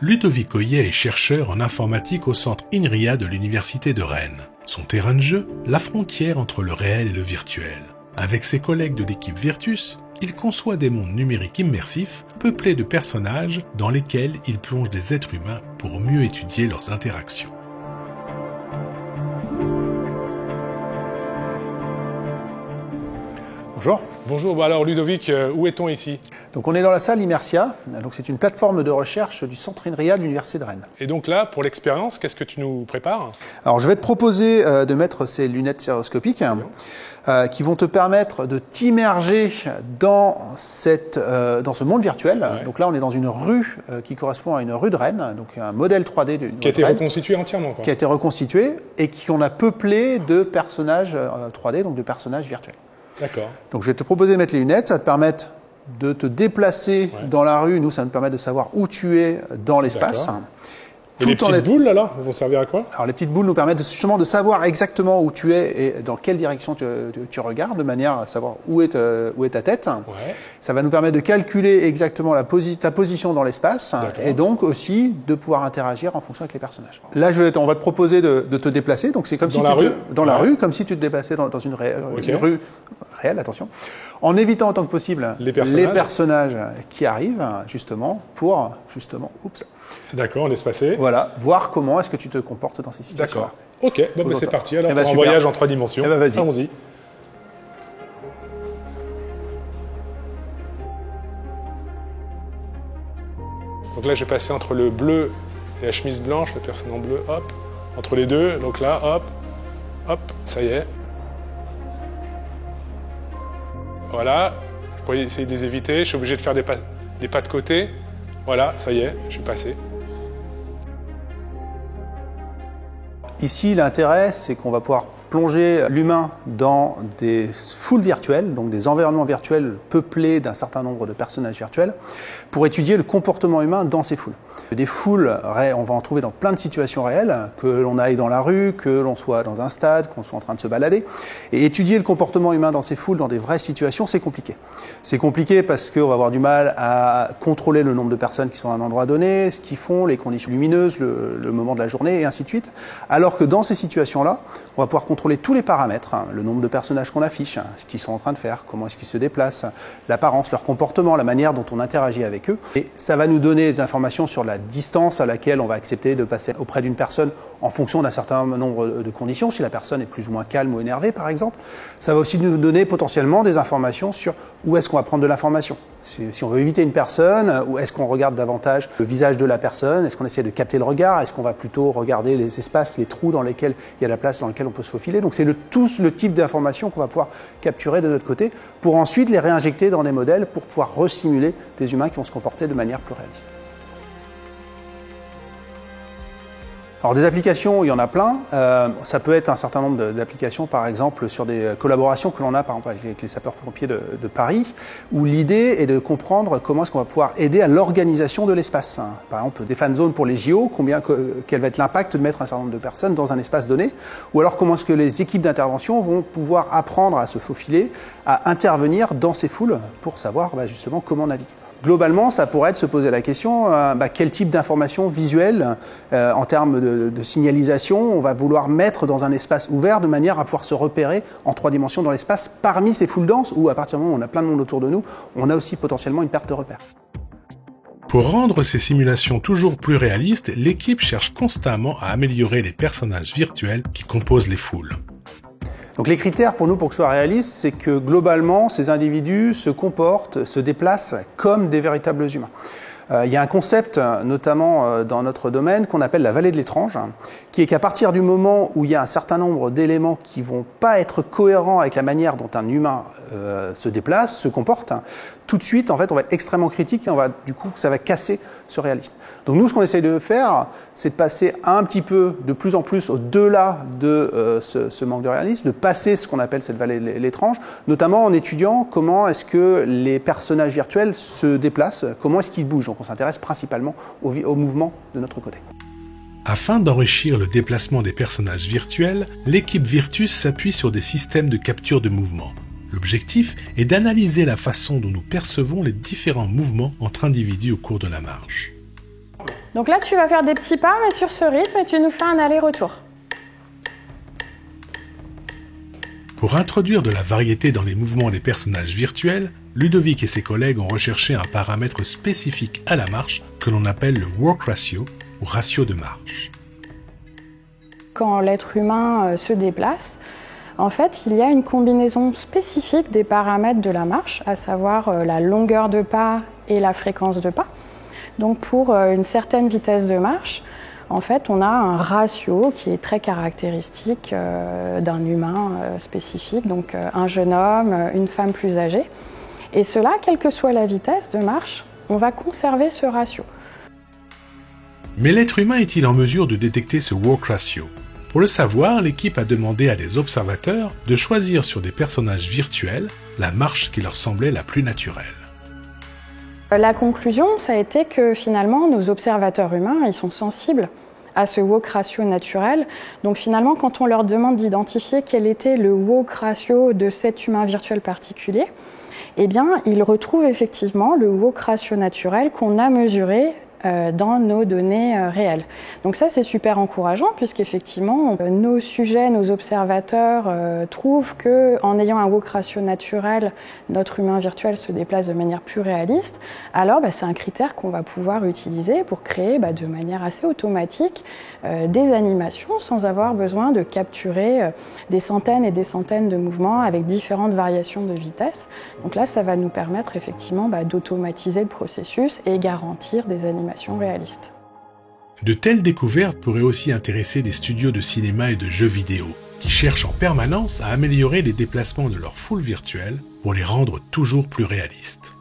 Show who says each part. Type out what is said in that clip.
Speaker 1: Ludovic Oyet est chercheur en informatique au centre INRIA de l'Université de Rennes. Son terrain de jeu, la frontière entre le réel et le virtuel. Avec ses collègues de l'équipe Virtus, il conçoit des mondes numériques immersifs, peuplés de personnages dans lesquels il plonge des êtres humains pour mieux étudier leurs interactions.
Speaker 2: Bonjour.
Speaker 3: Bonjour, alors Ludovic, où est-on ici?
Speaker 2: Donc on est dans la salle Immersia, donc c'est une plateforme de recherche du centre INRIA de l'Université de Rennes.
Speaker 3: Et donc là, pour l'expérience, qu'est-ce que tu nous prépares?
Speaker 2: Alors je vais te proposer de mettre ces lunettes stéréoscopiques qui vont te permettre de t'immerger dans ce monde virtuel. Ouais. Donc là on est dans une rue qui correspond à une rue de Rennes, donc un modèle 3D d'une rue
Speaker 3: qui a été reconstitué entièrement, quoi.
Speaker 2: Qui a été reconstitué et qu'on a peuplé de personnages 3D, donc de personnages virtuels.
Speaker 3: D'accord.
Speaker 2: Donc je vais te proposer de mettre les lunettes, ça va te permettre de te déplacer dans la rue. Nous, ça va nous permettre de savoir où tu es dans l'espace.
Speaker 3: Et les petites boules, alors, vont servir à quoi?
Speaker 2: Alors les petites boules nous permettent justement de savoir exactement où tu es et dans quelle direction tu regardes, de manière à savoir où est ta tête. Ouais. Ça va nous permettre de calculer exactement ta position dans l'espace et donc aussi de pouvoir interagir en fonction avec les personnages. Là, on va te proposer de te déplacer. Donc c'est comme dans la rue, comme si tu te déplaçais dans une rue réelle, attention, en évitant autant que possible les personnages qui arrivent justement pour oups.
Speaker 3: D'accord, on est passé.
Speaker 2: Voilà, voir comment est-ce que tu te comportes dans ces situations.
Speaker 3: D'accord. Ok, bon, c'est parti. Alors, un voyage en 3 dimensions.
Speaker 2: Vas-y.
Speaker 3: Allons-y. Donc là, je vais passer entre le bleu et la chemise blanche, la personne en bleu, hop. Entre les deux, donc là, hop, hop, ça y est. Voilà, je pourrais essayer de les éviter. Je suis obligé de faire des pas de côté. Voilà, ça y est, je suis passé.
Speaker 2: Ici, l'intérêt, c'est qu'on va pouvoir plonger l'humain dans des foules virtuelles, donc des environnements virtuels peuplés d'un certain nombre de personnages virtuels, pour étudier le comportement humain dans ces foules. Des foules, on va en trouver dans plein de situations réelles, que l'on aille dans la rue, que l'on soit dans un stade, qu'on soit en train de se balader. Et étudier le comportement humain dans ces foules, dans des vraies situations, c'est compliqué. C'est compliqué parce qu'on va avoir du mal à contrôler le nombre de personnes qui sont à un endroit donné, ce qu'ils font, les conditions lumineuses, le moment de la journée, et ainsi de suite. Alors que dans ces situations-là, on va pouvoir contrôler tous les paramètres, le nombre de personnages qu'on affiche, ce qu'ils sont en train de faire, comment est-ce qu'ils se déplacent, l'apparence, leur comportement, la manière dont on interagit avec eux. Et ça va nous donner des informations sur la distance à laquelle on va accepter de passer auprès d'une personne en fonction d'un certain nombre de conditions, si la personne est plus ou moins calme ou énervée par exemple. Ça va aussi nous donner potentiellement des informations sur où est-ce qu'on va prendre de l'information. Si on veut éviter une personne, ou est-ce qu'on regarde davantage le visage de la personne, est-ce qu'on essaie de capter le regard, est-ce qu'on va plutôt regarder les espaces, les trous dans lesquels il y a la place dans laquelle on peut se faufiler. Donc c'est tout le type d'informations qu'on va pouvoir capturer de notre côté pour ensuite les réinjecter dans des modèles pour pouvoir resimuler des humains qui vont se comporter de manière plus réaliste. Alors des applications, il y en a plein. Ça peut être un certain nombre d'applications, par exemple, sur des collaborations que l'on a, par exemple, avec les sapeurs-pompiers de Paris, où l'idée est de comprendre comment est-ce qu'on va pouvoir aider à l'organisation de l'espace. Par exemple, des fan zones pour les JO, quel va être l'impact de mettre un certain nombre de personnes dans un espace donné, ou alors comment est-ce que les équipes d'intervention vont pouvoir apprendre à se faufiler, à intervenir dans ces foules pour savoir justement comment naviguer. Globalement, ça pourrait être se poser la question, quel type d'information visuelle, en termes de signalisation, on va vouloir mettre dans un espace ouvert de manière à pouvoir se repérer en 3 dimensions dans l'espace parmi ces foules denses où à partir du moment où on a plein de monde autour de nous, on a aussi potentiellement une perte de repère.
Speaker 1: Pour rendre ces simulations toujours plus réalistes, l'équipe cherche constamment à améliorer les personnages virtuels qui composent les foules.
Speaker 2: Donc les critères pour nous, pour que ce soit réaliste, c'est que globalement, ces individus se comportent, se déplacent comme des véritables humains. Il y a un concept, notamment dans notre domaine, qu'on appelle la vallée de l'étrange, qui est qu'à partir du moment où il y a un certain nombre d'éléments qui ne vont pas être cohérents avec la manière dont un humain se déplace, se comporte, tout de suite, en fait, on va être extrêmement critique et ça va casser ce réalisme. Donc nous, ce qu'on essaye de faire, c'est de passer un petit peu, de plus en plus, au-delà de ce manque de réalisme, de passer ce qu'on appelle cette vallée de l'étrange, notamment en étudiant comment est-ce que les personnages virtuels se déplacent, comment est-ce qu'ils bougent. Donc on s'intéresse principalement au mouvement de notre côté.
Speaker 1: Afin d'enrichir le déplacement des personnages virtuels, l'équipe Virtus s'appuie sur des systèmes de capture de mouvement. L'objectif est d'analyser la façon dont nous percevons les différents mouvements entre individus au cours de la marche.
Speaker 4: Donc là, tu vas faire des petits pas, mais sur ce rythme, et tu nous fais un aller-retour.
Speaker 1: Pour introduire de la variété dans les mouvements des personnages virtuels, Ludovic et ses collègues ont recherché un paramètre spécifique à la marche que l'on appelle le walk ratio, ou ratio de marche.
Speaker 4: Quand l'être humain se déplace, en fait, il y a une combinaison spécifique des paramètres de la marche, à savoir la longueur de pas et la fréquence de pas. Donc pour une certaine vitesse de marche, en fait, on a un ratio qui est très caractéristique d'un humain spécifique, donc un jeune homme, une femme plus âgée. Et cela, quelle que soit la vitesse de marche, on va conserver ce ratio.
Speaker 1: Mais l'être humain est-il en mesure de détecter ce walk ratio? Pour le savoir, l'équipe a demandé à des observateurs de choisir sur des personnages virtuels la marche qui leur semblait la plus naturelle.
Speaker 4: La conclusion, ça a été que finalement, nos observateurs humains, ils sont sensibles à ce walk ratio naturel. Donc finalement, quand on leur demande d'identifier quel était le walk ratio de cet humain virtuel particulier, eh bien, ils retrouvent effectivement le walk ratio naturel qu'on a mesuré dans nos données réelles. Donc ça, c'est super encourageant puisqu'effectivement, nos sujets, nos observateurs trouvent qu'en ayant un walk ratio naturel, notre humain virtuel se déplace de manière plus réaliste. Alors, c'est un critère qu'on va pouvoir utiliser pour créer de manière assez automatique des animations sans avoir besoin de capturer des centaines et des centaines de mouvements avec différentes variations de vitesse. Donc là, ça va nous permettre effectivement d'automatiser le processus et garantir des animations réalistes.
Speaker 1: De telles découvertes pourraient aussi intéresser des studios de cinéma et de jeux vidéo, qui cherchent en permanence à améliorer les déplacements de leurs foules virtuelles pour les rendre toujours plus réalistes.